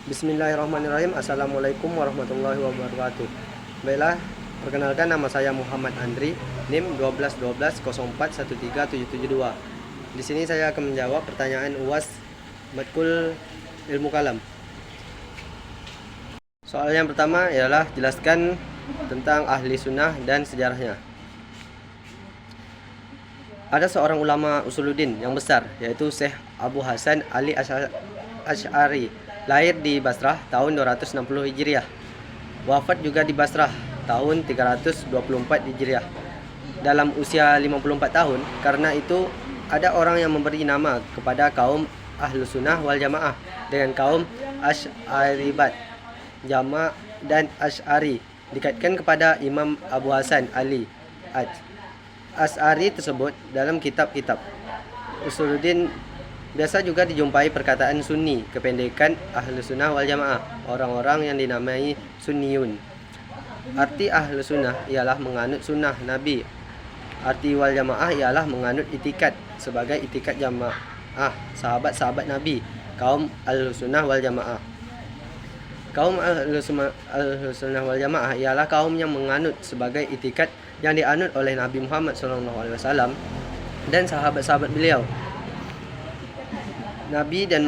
Bismillahirrahmanirrahim. Assalamualaikum warahmatullahi wabarakatuh. Baiklah, perkenalkan nama saya Muhammad Andri, NIM 121204137772. Di sini saya akan menjawab pertanyaan UAS Matkul Ilmu Kalam. Soal yang pertama ialah jelaskan tentang ahli sunnah dan sejarahnya. Ada seorang ulama Usuluddin yang besar, yaitu Syekh Abu Hasan Ali Asy'ari, lahir di Basrah tahun 260 Hijriah. Wafat juga di Basrah tahun 324 Hijriah dalam usia 54 tahun. Karena itu ada orang yang memberi nama kepada kaum Ahlus Sunnah wal Jamaah dengan kaum Asy'aribat, Jama' dan Asy'ari, dikaitkan kepada Imam Abu Hasan Ali Asy'ari tersebut dalam kitab-kitab Usuluddin. Biasa juga dijumpai perkataan Sunni, kependekan Ahlus Sunnah wal Jamaah, orang-orang yang dinamai Sunniyun. Arti Ahlus Sunnah ialah menganut sunnah Nabi. Arti wal Jamaah ialah menganut itikat sebagai itikat jamaah sahabat-sahabat Nabi, kaum Ahlus Sunnah wal Jamaah. Kaum Ahlus Sunnah wal Jamaah ialah kaum yang menganut sebagai itikat yang dianut oleh Nabi Muhammad SAW dan sahabat-sahabat beliau. Nabi dan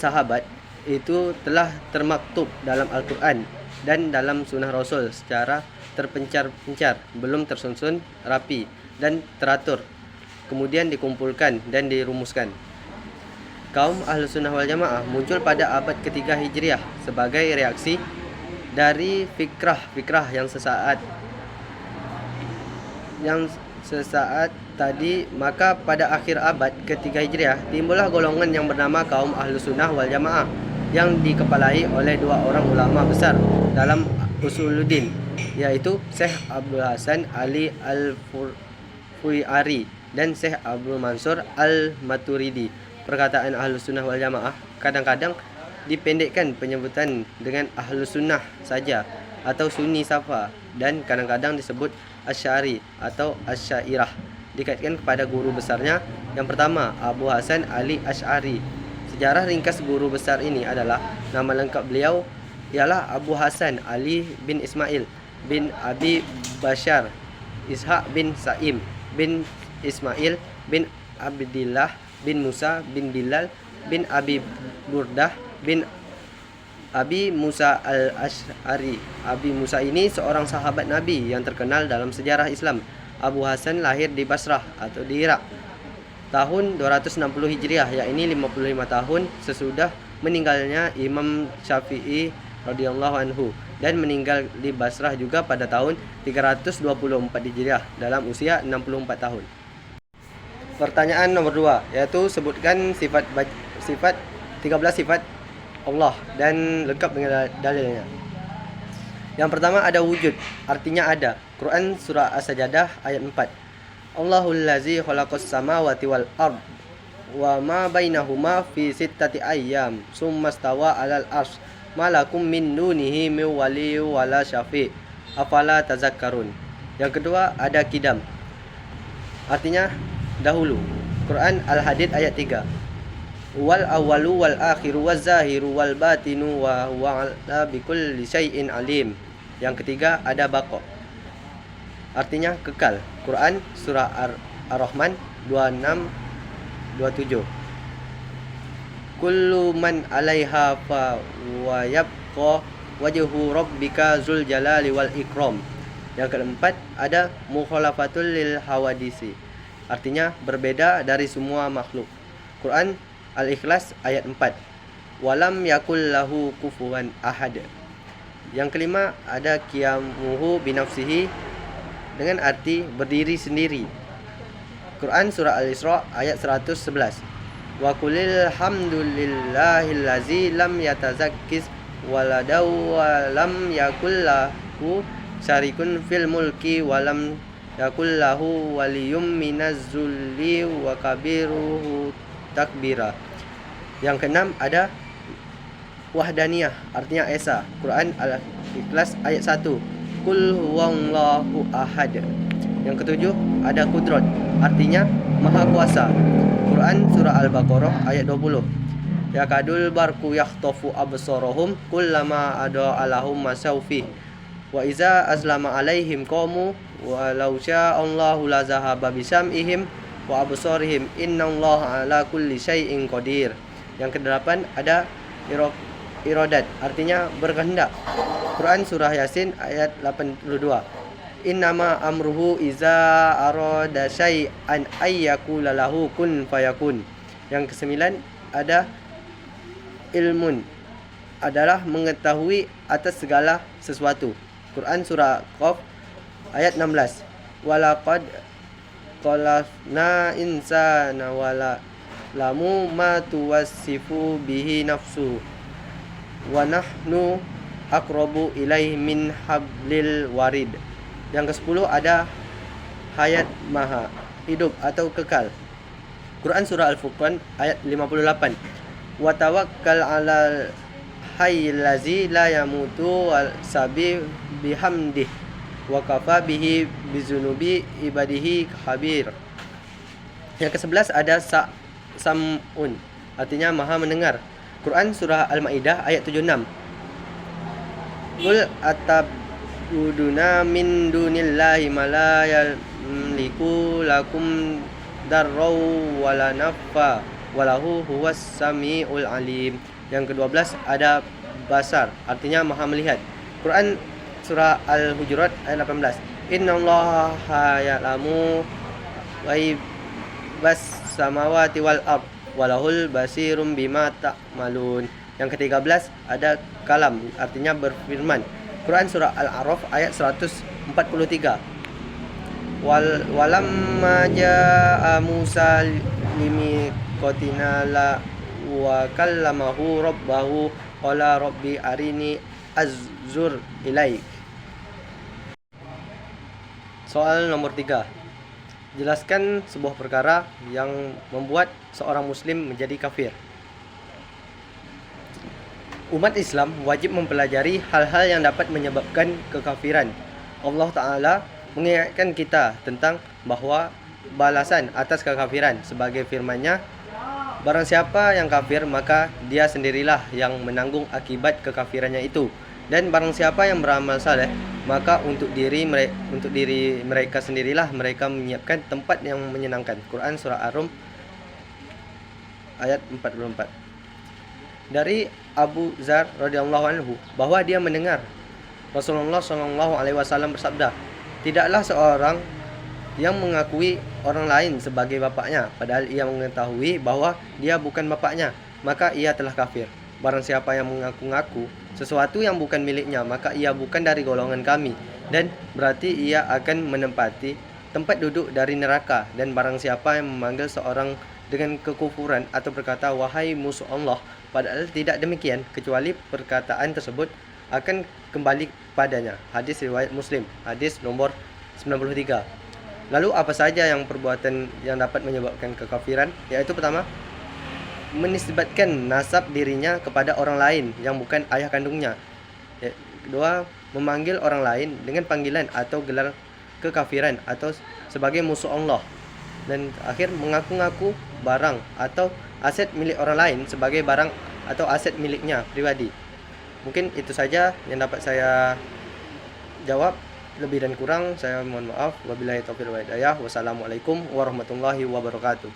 sahabat itu telah termaktub dalam Al-Quran dan dalam sunnah Rasul secara terpencar-pencar, belum tersusun rapi dan teratur, kemudian dikumpulkan dan dirumuskan. Kaum Ahlus Sunnah wal Jamaah muncul pada abad ketiga Hijriah sebagai reaksi dari fikrah yang sesaat tadi. Maka pada akhir abad ketiga Hijriah timbullah golongan yang bernama kaum Ahlus Sunnah wal Jamaah yang dikepalai oleh dua orang ulama besar dalam Usuluddin, yaitu Syekh Abdul Hasan Ali Al-Fu'ari dan Syekh Abdul Mansur Al-Maturidi. Perkataan Ahlus Sunnah wal Jamaah kadang-kadang dipendekkan penyebutan dengan Ahlus Sunnah saja atau Sunni Safa, dan kadang-kadang disebut Asy'ari atau Asy'airah, dikaitkan kepada guru besarnya yang pertama, Abu Hasan Ali Asy'ari. Sejarah ringkas guru besar ini adalah nama lengkap beliau ialah Abu Hasan Ali bin Ismail bin Abi Bashar Ishaq bin Sa'im bin Ismail bin Abdillah bin Musa bin Bilal bin Abi Burdah bin Abi Musa al-Asy'ari. Abi Musa ini seorang sahabat Nabi yang terkenal dalam sejarah Islam. Abu Hasan lahir di Basrah atau di Irak tahun 260 Hijriah, yakni 55 tahun sesudah meninggalnya Imam Syafi'i radhiyallahu anhu, dan meninggal di Basrah juga pada tahun 324 Hijriah dalam usia 64 tahun. Pertanyaan nomor 2, yaitu sebutkan 13 sifat Allah dan lengkap dengan dalilnya. Yang pertama ada wujud, artinya ada. Quran surah As-Sajdah ayat 4. Allahul ladzi khalaqas samawati wal ard wa ma bainahuma fi sittati ayyam tsumma stawa 'alal arsy ma lakum min dunihi min waliyyin wala syafi' afala tazakkarun. Yang kedua ada qidam, artinya dahulu. Quran Al-Hadid ayat 3. Wal awwalu wal akhiru waz zahiru wal batinu wa huwa ala bikulli syai'in alim. Yang ketiga ada baqa, artinya kekal. Quran surah Ar-Rahman 26-27. Kullu man 'alaiha fa wa yabqa wajhu rabbika dzul jalali wal ikram. Yang keempat ada mukhalafatul lil hawadisi, artinya berbeda dari semua makhluk. Quran Al-Ikhlas ayat 4. Walam yakul lahu kufuwan ahad. Yang kelima ada qiyamuhu binafsihi, dengan arti berdiri sendiri. Quran surah Al-Isra ayat 111. Wa qulil hamdulillahillazi lam yatazakkis waladaw wa lam yakul lahu syarikun fil mulki wa lam yakul lahu waliyyum minaz zulli wa kabiruhu takbira. Yang keenam ada wahdaniyah, artinya esa. Quran Al-Ikhlas ayat 1. Qul huwallahu ahad. Yang ketujuh ada kudrat, artinya maha kuasa. Quran surah Al-Baqarah ayat 20. yakadul barku yakhtafu absarahum kullama adaa lahum masaw fih wa iza azlama alaihim qamu walau sya'allahu la zahaba bisam'ihim wa absarihim innallaha ala kulli syai'in qadir. Yang kedelapan ada iradat, artinya berkehendak. Quran surah Yasin ayat 82. Innama amruhu iza arada syai'an ayyakula lahu kun fayakun. Yang kesembilan ada ilmun, adalah mengetahui atas segala sesuatu. Quran surah Qaf ayat 16. Walaqad khalaqna insana wala lamu ma tuwassifu bihi nafsu wa nahnu aqrabu ilaihi min hablil warid. Yang ke-10 ada hayat maha, hidup atau kekal. Quran surah Al-Furqan ayat 58. Wa tawakkal 'alal hayyil ladzi la yamutu wal sabi bihamdih wa kafa bihi bizunubi ibadihi khabir. Yang ke-11 ada sam'un, artinya maha mendengar. Quran surah Al-Maidah ayat 76. Qul atabuduna min dunillahi ma la yamliku lakum darraw wala nafa walahu huwas samiul alim. Yang ke-12 ada basar, artinya maha melihat. Quran surah Al-Hujurat ayat 18. Innallaha ya'lamu ghaibas samawati wal ard walahul basirum bima ta'malun. Yang ke-13 ada kalam, artinya berfirman. Quran surah Al-A'raf ayat 143. Walamma ja'a Musa limiqatina la wa kallamahu rabbahu qala rabbi arini azur ilaik. Soal nomor 3. Jelaskan sebuah perkara yang membuat seorang muslim menjadi kafir. Umat Islam wajib mempelajari hal-hal yang dapat menyebabkan kekafiran. Allah Ta'ala mengingatkan kita tentang bahwa balasan atas kekafiran sebagai firman-Nya, barang siapa yang kafir maka dia sendirilah yang menanggung akibat kekafirannya itu, dan barang siapa yang beramal saleh maka untuk diri mereka sendirilah mereka menyiapkan tempat yang menyenangkan. Quran surah Ar-Rum ayat 44. Dari Abu Dzar radhiyallahu anhu bahwa dia mendengar Rasulullah SAW bersabda, tidaklah seorang yang mengakui orang lain sebagai bapaknya padahal ia mengetahui bahwa dia bukan bapaknya, maka ia telah kafir. Barang siapa yang mengaku-ngaku sesuatu yang bukan miliknya, maka ia bukan dari golongan kami, dan berarti ia akan menempati tempat duduk dari neraka. Dan barang siapa yang memanggil seorang dengan kekufuran atau berkata wahai musuh Allah, padahal tidak demikian, kecuali perkataan tersebut akan kembali padanya. Hadis riwayat Muslim, hadis nomor 93. Lalu apa saja yang perbuatan yang dapat menyebabkan kekafiran? Yaitu pertama, menisbatkan nasab dirinya kepada orang lain yang bukan ayah kandungnya. Kedua, memanggil orang lain dengan panggilan atau gelar kekafiran atau sebagai musuh Allah. Dan akhir, mengaku-ngaku barang atau aset milik orang lain sebagai barang atau aset miliknya pribadi. Mungkin itu saja yang dapat saya jawab. Lebih dan kurang saya mohon maaf. Wabillahi taufiq wal hidayah. Wassalamualaikum warahmatullahi wabarakatuh.